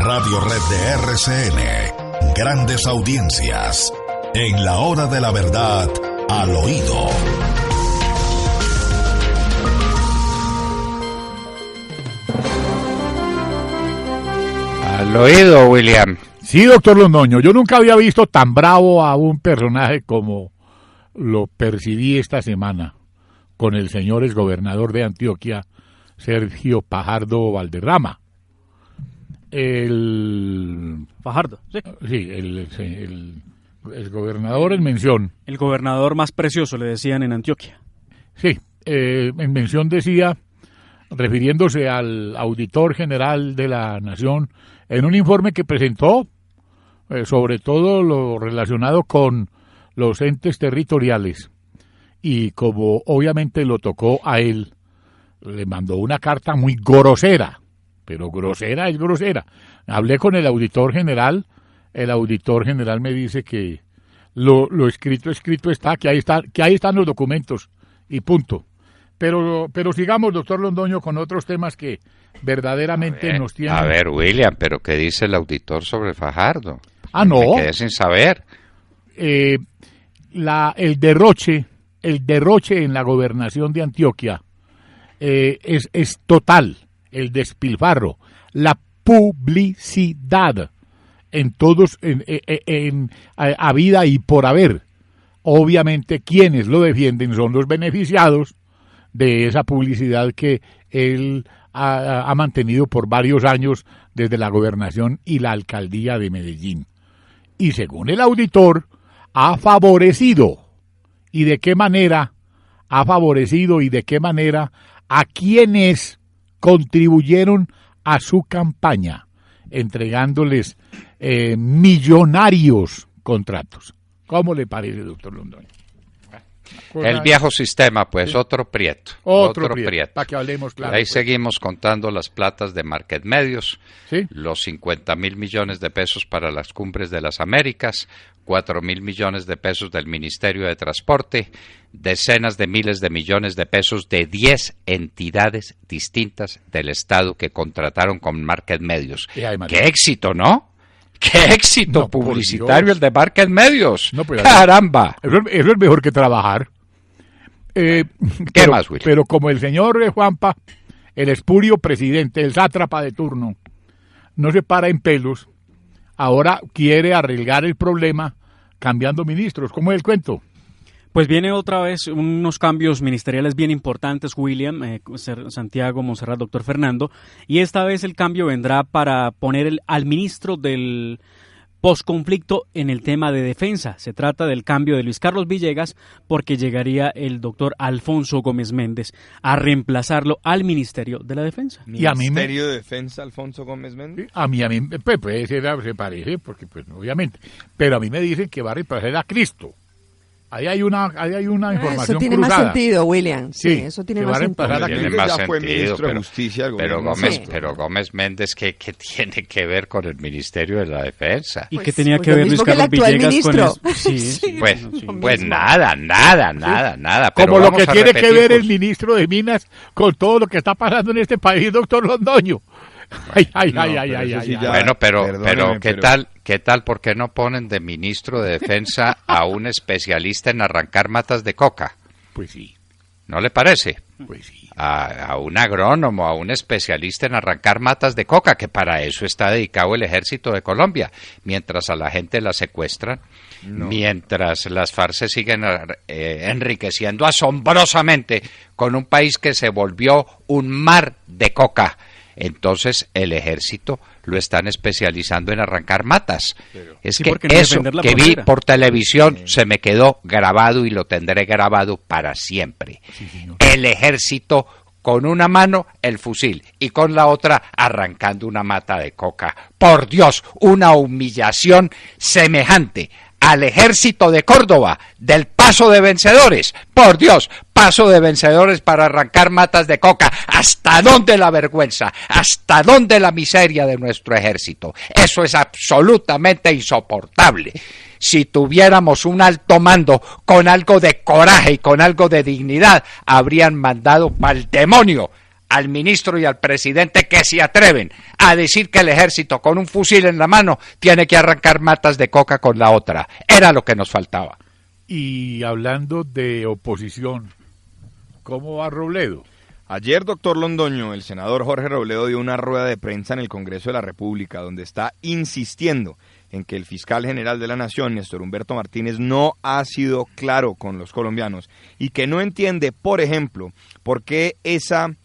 Radio Red de RCN. Grandes audiencias. En la hora de la verdad, al oído. Al oído, William. Sí, doctor Londoño, yo nunca había visto tan bravo a un personaje como lo percibí esta semana con el señor exgobernador de Antioquia, Sergio Fajardo Valderrama. Fajardo, sí. Sí, el exgobernador en mención. El gobernador más precioso, le decían en Antioquia. Sí, en mención decía, refiriéndose al auditor general de la Nación, en un informe que presentó, sobre todo lo relacionado con los entes territoriales, y como obviamente lo tocó a él, le mandó una carta muy grosera, pero grosera es grosera. Hablé con el auditor general me dice que lo escrito está, que ahí están los documentos, y punto. Pero sigamos, doctor Londoño, con otros temas que verdaderamente nos tienen... A ver, William, ¿pero qué dice el auditor sobre Fajardo? No. Me quedé sin saber. El derroche en la gobernación de Antioquia es total, el despilfarro, la publicidad en todos, a vida y por haber. Obviamente quienes lo defienden son los beneficiados de esa publicidad que él ha mantenido por varios años desde la gobernación y la alcaldía de Medellín. Y según el auditor, ha favorecido, y de qué manera ha favorecido y de qué manera a quienes contribuyeron a su campaña, entregándoles millonarios contratos. ¿Cómo le parece, doctor Londoño? El viejo sistema, pues, sí. Otro prieto. Para que hablemos claro. Ahí pues. Seguimos contando las platas de Market Medios, ¿sí? Los 50,000 millones de pesos para las cumbres de las Américas, 4,000 millones de pesos del Ministerio de Transporte, decenas de miles de millones de pesos de 10 entidades distintas del Estado que contrataron con Market Medios. ¡Qué éxito!, ¿no? ¡Qué éxito publicitario el de Market Medios! No, ¡caramba! Eso es mejor que trabajar. ¿Qué más, Will? Pero como el señor Juanpa, el espurio presidente, el sátrapa de turno, no se para en pelos, ahora quiere arreglar el problema cambiando ministros. ¿Cómo es el cuento? Pues viene otra vez unos cambios ministeriales bien importantes, William, Santiago, Monserrat, doctor Fernando, y esta vez el cambio vendrá para poner al ministro del posconflicto en el tema de defensa. Se trata del cambio de Luis Carlos Villegas porque llegaría el doctor Alfonso Gómez Méndez a reemplazarlo al Ministerio de la Defensa. ¿Ministerio de Defensa, Alfonso Gómez Méndez? A mí pues, se parece, porque pues obviamente, pero a mí me dicen que va a reemplazar a Cristo. Ahí hay una información eso tiene cruzada. Más sentido, William. Sí, eso tiene más sentido. Tiene más sentido, fue ministro de Justicia. Pero Gómez Méndez, ¿qué tiene que ver con el Ministerio de la Defensa? ¿Y qué tenía que ver Luis Carlos Villegas con eso? Pues nada. Pero como lo que tiene que ver el ministro de Minas con todo lo que está pasando en este país, doctor Londoño. Bueno, pero ¿qué tal? ¿Por qué no ponen de ministro de Defensa a un especialista en arrancar matas de coca? Pues sí. ¿No le parece? Pues sí. A un agrónomo, a un especialista en arrancar matas de coca, que para eso está dedicado el Ejército de Colombia, mientras a la gente la secuestran, mientras las FARC se siguen enriqueciendo asombrosamente con un país que se volvió un mar de coca. Entonces el Ejército lo están especializando en arrancar matas. Es que eso que vi por televisión se me quedó grabado y lo tendré grabado para siempre. Sí, el Ejército con una mano el fusil y con la otra arrancando una mata de coca. Por Dios, una humillación semejante al Ejército de Córdoba del Paso de Vencedores. Por Dios, Paso de Vencedores para arrancar matas de coca. ¿Hasta dónde la vergüenza? ¿Hasta dónde la miseria de nuestro ejército? Eso es absolutamente insoportable. Si tuviéramos un alto mando con algo de coraje y con algo de dignidad, habrían mandado pa'l demonio al ministro y al presidente que se atreven a decir que el ejército con un fusil en la mano tiene que arrancar matas de coca con la otra. Era lo que nos faltaba. Y hablando de oposición, ¿cómo va Robledo? Ayer, doctor Londoño, el senador Jorge Robledo dio una rueda de prensa en el Congreso de la República donde está insistiendo en que el fiscal general de la Nación, Néstor Humberto Martínez, no ha sido claro con los colombianos y que no entiende, por ejemplo, por qué esa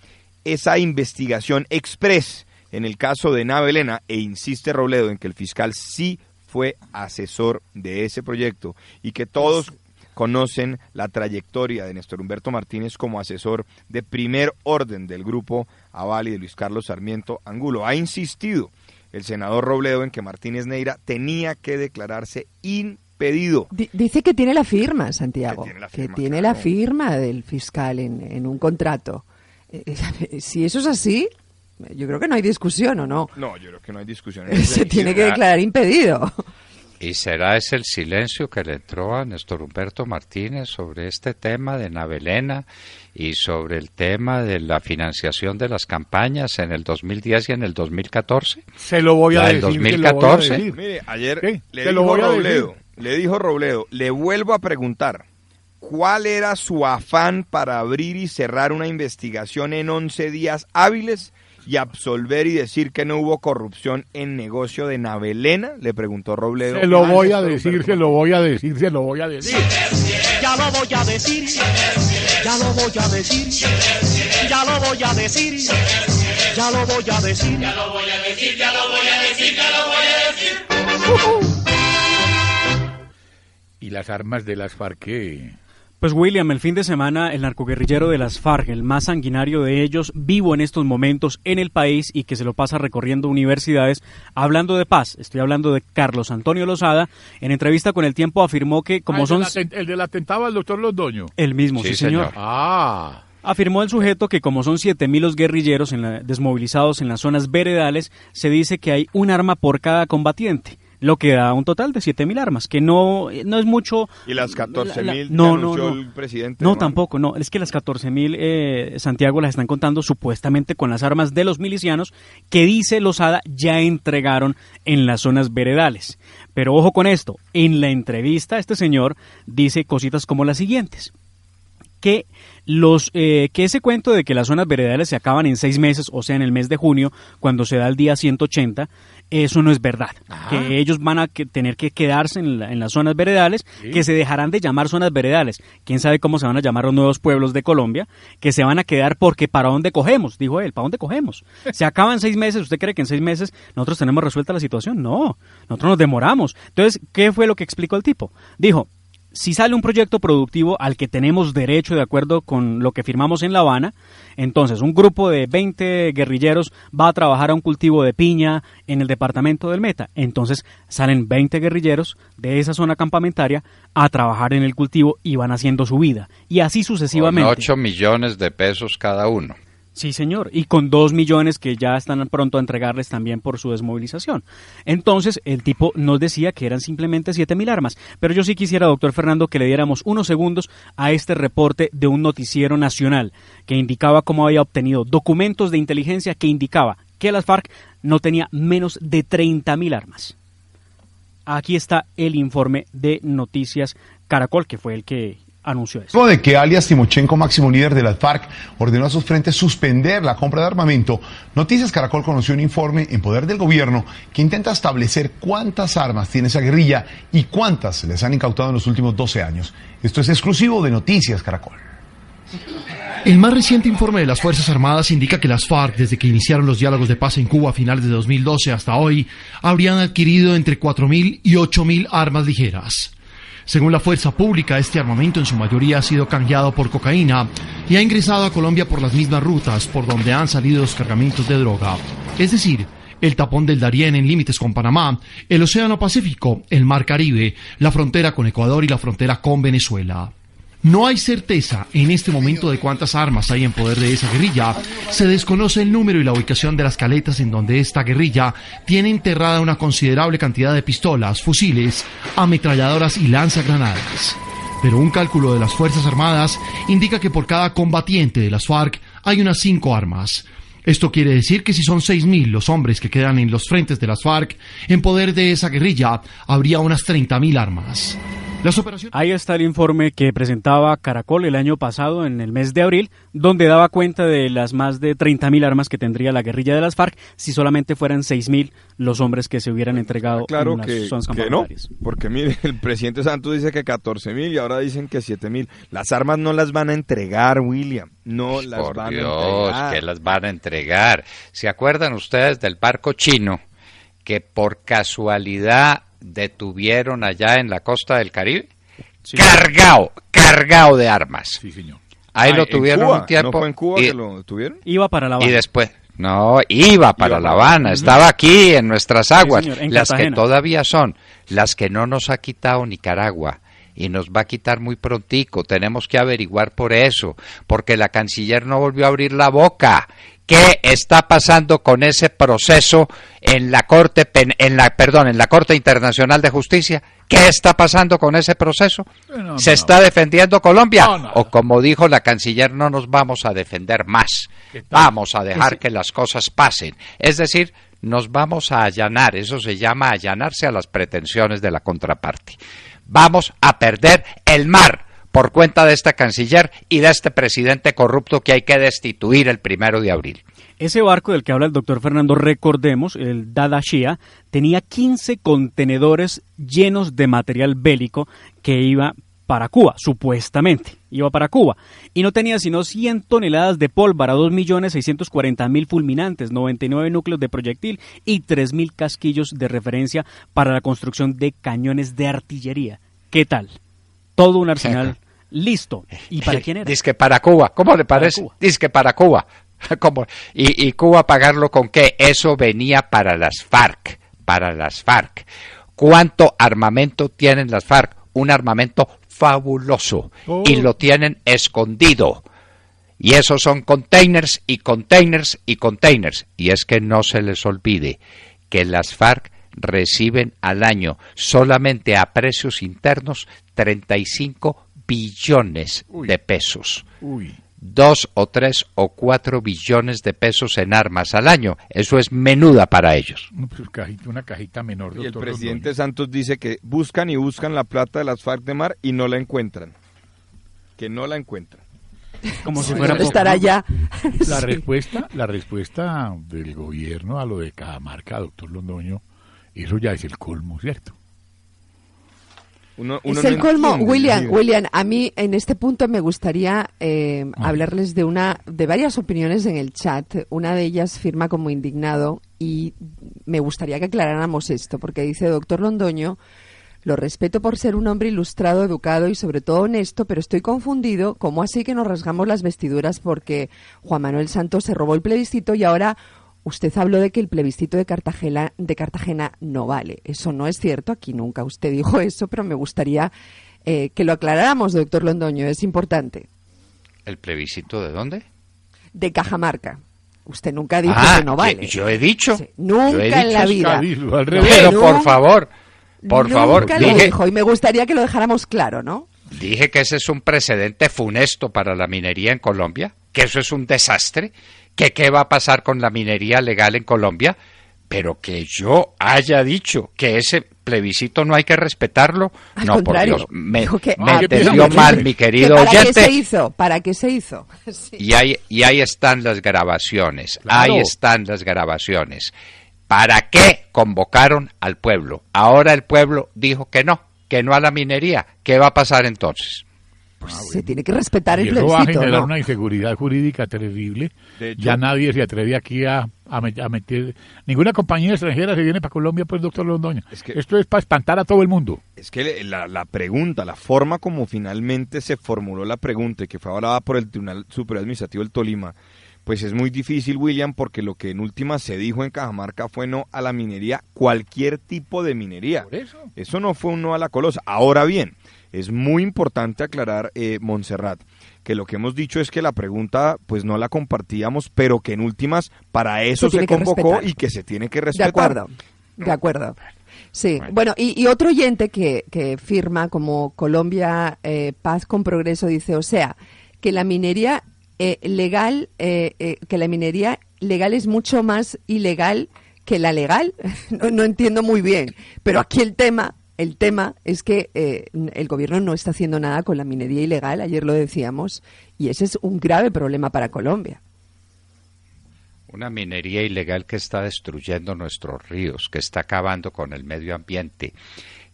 investigación express en el caso de Nave Elena, e insiste Robledo en que el fiscal sí fue asesor de ese proyecto y que todos conocen la trayectoria de Néstor Humberto Martínez como asesor de primer orden del grupo Aval y de Luis Carlos Sarmiento Angulo. Ha insistido el senador Robledo en que Martínez Neira tenía que declararse impedido. Dice que tiene la firma, Santiago, que tiene claro, la firma del fiscal en un contrato. Si eso es así, yo creo que no hay discusión, ¿o no? No, yo creo que no hay discusión. Se tiene que declarar impedido. ¿Y será ese el silencio que le entró a Néstor Humberto Martínez sobre este tema de Nave Elena y sobre el tema de la financiación de las campañas en el 2010 y en el 2014? Se lo voy a decir. 2014. Mire, ayer ¿Qué? le dijo Robledo, le vuelvo a preguntar, ¿cuál era su afán para abrir y cerrar una investigación en 11 días hábiles y absolver y decir que no hubo corrupción en negocio de Nave Elena? Le preguntó Robledo. Se lo voy a decir, se lo voy a decir, se lo voy a decir. Ya lo voy a decir, ya lo voy a decir, ya lo voy a decir, ya lo voy a decir, ya lo voy a decir, ya lo voy a decir, ya lo voy a decir. ¿Y las armas de las FARC qué? Pues William, el fin de semana el narcoguerrillero de las FARC, el más sanguinario de ellos, vivo en estos momentos en el país y que se lo pasa recorriendo universidades hablando de paz. Estoy hablando de Carlos Antonio Lozada. En entrevista con El Tiempo afirmó que como son... El del atentado al doctor Londoño. El mismo, sí señor. Afirmó el sujeto que como son 7.000 los guerrilleros desmovilizados en las zonas veredales, se dice que hay un arma por cada combatiente, lo que da un total de 7.000 armas, que no es mucho. ¿Y las 14.000 no, el presidente? No, tampoco, no. Es que las 14.000, Santiago, las están contando supuestamente con las armas de los milicianos que, dice Lozada, ya entregaron en las zonas veredales. Pero ojo con esto, en la entrevista este señor dice cositas como las siguientes. Que ese cuento de que las zonas veredales se acaban en 6 meses, o sea, en el mes de junio, cuando se da el día 180, eso no es verdad. Que ellos van a tener que quedarse en las zonas veredales, sí, que se dejarán de llamar zonas veredales. Quién sabe cómo se van a llamar los nuevos pueblos de Colombia, que se van a quedar porque ¿para dónde cogemos? Dijo él, ¿para dónde cogemos? Se acaban 6 meses, ¿usted cree que en 6 meses nosotros tenemos resuelta la situación? No, nosotros nos demoramos. Entonces, ¿qué fue lo que explicó el tipo? Dijo, si sale un proyecto productivo al que tenemos derecho de acuerdo con lo que firmamos en La Habana, entonces un grupo de 20 guerrilleros va a trabajar a un cultivo de piña en el departamento del Meta. Entonces salen 20 guerrilleros de esa zona campamentaria a trabajar en el cultivo y van haciendo su vida. Y así sucesivamente. Con 8 millones de pesos cada uno. Sí, señor, y con 2 millones que ya están pronto a entregarles también por su desmovilización. Entonces, el tipo nos decía que eran simplemente 7.000 armas, pero yo sí quisiera, doctor Fernando, que le diéramos unos segundos a este reporte de un noticiero nacional que indicaba cómo había obtenido documentos de inteligencia que indicaba que las FARC no tenía menos de 30.000 armas. Aquí está el informe de Noticias Caracol, que fue el que anunció eso. Luego de que alias Timochenko, máximo líder de las FARC, ordenó a sus frentes suspender la compra de armamento, Noticias Caracol conoció un informe en poder del gobierno que intenta establecer cuántas armas tiene esa guerrilla y cuántas les han incautado en los últimos 12 años. Esto es exclusivo de Noticias Caracol. El más reciente informe de las Fuerzas Armadas indica que las FARC, desde que iniciaron los diálogos de paz en Cuba a finales de 2012 hasta hoy, habrían adquirido entre 4.000 y 8.000 armas ligeras. Según la fuerza pública, este armamento en su mayoría ha sido canjeado por cocaína y ha ingresado a Colombia por las mismas rutas por donde han salido los cargamentos de droga. Es decir, el tapón del Darién en límites con Panamá, el Océano Pacífico, el Mar Caribe, la frontera con Ecuador y la frontera con Venezuela. No hay certeza en este momento de cuántas armas hay en poder de esa guerrilla. Se desconoce el número y la ubicación de las caletas en donde esta guerrilla tiene enterrada una considerable cantidad de pistolas, fusiles, ametralladoras y lanzagranadas. Pero un cálculo de las Fuerzas Armadas indica que por cada combatiente de las FARC hay unas 5 armas. Esto quiere decir que si son 6.000 los hombres que quedan en los frentes de las FARC en poder de esa guerrilla, habría unas 30.000 armas. Las operaciones... Ahí está el informe que presentaba Caracol el año pasado, en el mes de abril, donde daba cuenta de las más de 30.000 armas que tendría la guerrilla de las FARC si solamente fueran 6.000 los hombres que se hubieran entregado claro en las que, zonas que no, campamentorias. porque mire, el presidente Santos dice que 14.000 y ahora dicen que 7.000. Las armas no las van a entregar, William, no las Por van Dios, a entregar. que las van a entregar. ¿Se acuerdan ustedes del barco chino que por casualidad detuvieron allá en la costa del Caribe? Sí. Cargado de armas. Sí, señor. Ahí lo tuvieron un tiempo. ¿No fue en Cuba que lo tuvieron? Iba para La Habana. Y después, no, iba para La Habana, estaba aquí en nuestras aguas, sí, señor, las Cartagena. que todavía son, las que no nos ha quitado Nicaragua. Y nos va a quitar muy prontico, tenemos que averiguar por eso, porque la canciller no volvió a abrir la boca. ¿Qué está pasando con ese proceso en la Corte en la Corte Internacional de Justicia? ¿Qué está pasando con ese proceso? ¿Se está defendiendo Colombia? O como dijo la canciller, no nos vamos a defender más. Vamos a dejar que las cosas pasen. Es decir, nos vamos a allanar, eso se llama allanarse a las pretensiones de la contraparte. Vamos a perder el mar por cuenta de esta canciller y de este presidente corrupto que hay que destituir el 1 de abril. Ese barco del que habla el doctor Fernando, recordemos, el Dada Shia, tenía 15 contenedores llenos de material bélico que iba para Cuba, supuestamente, iba para Cuba, y no tenía sino 100 toneladas de pólvora, 2.640.000 fulminantes, 99 núcleos de proyectil y 3.000 casquillos de referencia para la construcción de cañones de artillería. ¿Qué tal? Todo un arsenal listo. ¿Y para quién era? Dice que para Cuba. ¿Cómo le parece? Dice que para Cuba. ¿Cómo? ¿Y Cuba pagarlo con qué? Eso venía para las FARC. Para las FARC. ¿Cuánto armamento tienen las FARC? Un armamento fabuloso. Y lo tienen escondido. Y esos son containers y containers y containers. Y es que no se les olvide que las FARC reciben al año solamente a precios internos 35 billones de pesos. 2 o 3 o 4 billones de pesos en armas al año. Eso es menuda para ellos. Una cajita menor. Y el presidente Santos dice que buscan y buscan la plata de las FARC de mar y no la encuentran. Que no la encuentran. Como si fuera estará ya. La respuesta del gobierno a lo de Cajamarca, doctor Londoño, eso ya es el colmo, ¿cierto? Uno es el colmo, William, a mí en este punto me gustaría hablarles de varias opiniones en el chat. Una de ellas firma como indignado y me gustaría que aclaráramos esto, porque dice: doctor Londoño, lo respeto por ser un hombre ilustrado, educado y sobre todo honesto, pero estoy confundido. ¿Cómo así que nos rasgamos las vestiduras porque Juan Manuel Santos se robó el plebiscito y ahora usted habló de que el plebiscito de Cartagena no vale? Eso no es cierto, aquí nunca usted dijo eso, pero me gustaría que lo aclaráramos, doctor Londoño, es importante. ¿El plebiscito de dónde? De Cajamarca. Usted nunca dijo que no vale. Yo he dicho. Sí, nunca en la vida. Pero por favor, nunca lo dijo, y me gustaría que lo dejáramos claro, ¿no? Dije que ese es un precedente funesto para la minería en Colombia, que eso es un desastre, que qué va a pasar con la minería legal en Colombia, pero que yo haya dicho que ese plebiscito no hay que respetarlo, al no, contrario, por Dios, me que entendió mal, mi querido oyente. ¿Para qué se hizo? Sí. Y ahí están las grabaciones, Claro. ahí están las grabaciones. ¿Para qué convocaron al pueblo? Ahora el pueblo dijo que no a la minería. ¿Qué va a pasar entonces? Pues se tiene que respetar el y eso va a plebiscito, generar ¿no? una inseguridad jurídica terrible. De hecho, Ya nadie se atreve aquí a meter. Ninguna compañía extranjera se viene para Colombia, pues, doctor Londoño. Esto es para espantar a todo el mundo. es que la pregunta, la forma como finalmente se formuló la pregunta y que fue avalada por el Tribunal Superior Administrativo del Tolima, pues es muy difícil, William, porque lo que en última se dijo en Cajamarca fue no a la minería, cualquier tipo de minería. Por eso. Eso no fue un no a la colosa. Ahora bien, es muy importante aclarar, Montserrat, que lo que hemos dicho es que la pregunta pues no la compartíamos, pero que en últimas para eso se convocó y que se tiene que respetar. De acuerdo. Sí, bueno, y otro oyente que firma como Colombia Paz con Progreso dice, o sea, que la minería legal, que la minería legal es mucho más ilegal que la legal. No entiendo muy bien, pero aquí el tema es que el gobierno no está haciendo nada con la minería ilegal, ayer lo decíamos, y ese es un grave problema para Colombia. Una minería ilegal que está destruyendo nuestros ríos, que está acabando con el medio ambiente,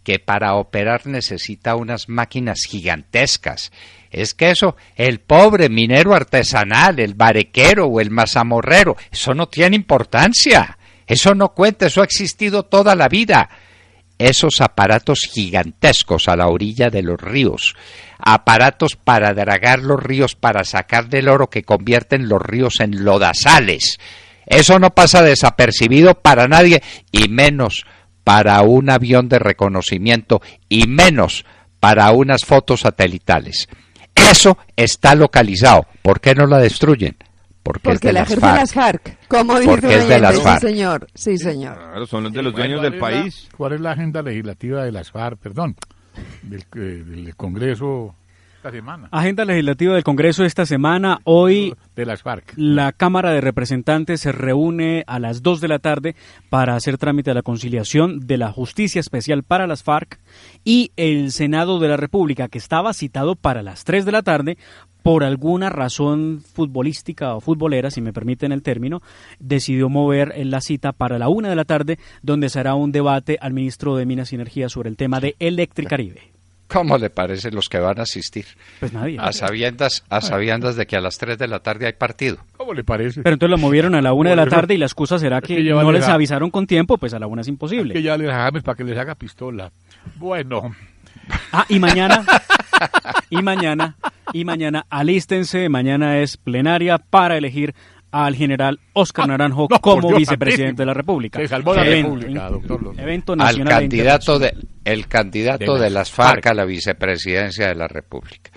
que para operar necesita unas máquinas gigantescas. Es que eso, el pobre minero artesanal, el barequero o el mazamorrero, eso no tiene importancia, eso no cuenta, eso ha existido toda la vida. Esos aparatos gigantescos a la orilla de los ríos, aparatos para dragar los ríos, para sacar del oro que convierten los ríos en lodazales, eso no pasa desapercibido para nadie, y menos para un avión de reconocimiento, y menos para unas fotos satelitales. Eso está localizado. ¿Por qué no la destruyen? Porque es de la ejercen las FARC. Como dice porque es de las FARC. Sí, señor. Sí, señor. Claro, son los de los dueños del país. ¿Cuál es la agenda legislativa de las FARC? Perdón, del Congreso esta semana. Agenda legislativa del Congreso esta semana. Hoy de las FARC. La Cámara de Representantes se reúne a las 2 de la tarde para hacer trámite de la conciliación de la Justicia Especial para las FARC, y el Senado de la República, que estaba citado para las 3 de la tarde, por alguna razón futbolística o futbolera, si me permiten el término, decidió mover la cita para la 1 de la tarde, donde se hará un debate al ministro de Minas y Energía sobre el tema de Electricaribe. ¿Cómo le parece los que van a asistir? Pues nadie. A sabiendas de que a las 3 de la tarde hay partido. ¿Cómo le parece? Pero entonces lo movieron a la 1 de la tarde, y la excusa será que no les avisaron con tiempo, pues a la 1 es imposible. Que ya les hagamos para que les haga pistola. Bueno. Y mañana, alístense, mañana es plenaria para elegir al general Óscar Naranjo como vicepresidente de la República. Se salvó la República, doctor. Evento nacional. El candidato de las FARC a la vicepresidencia de la República.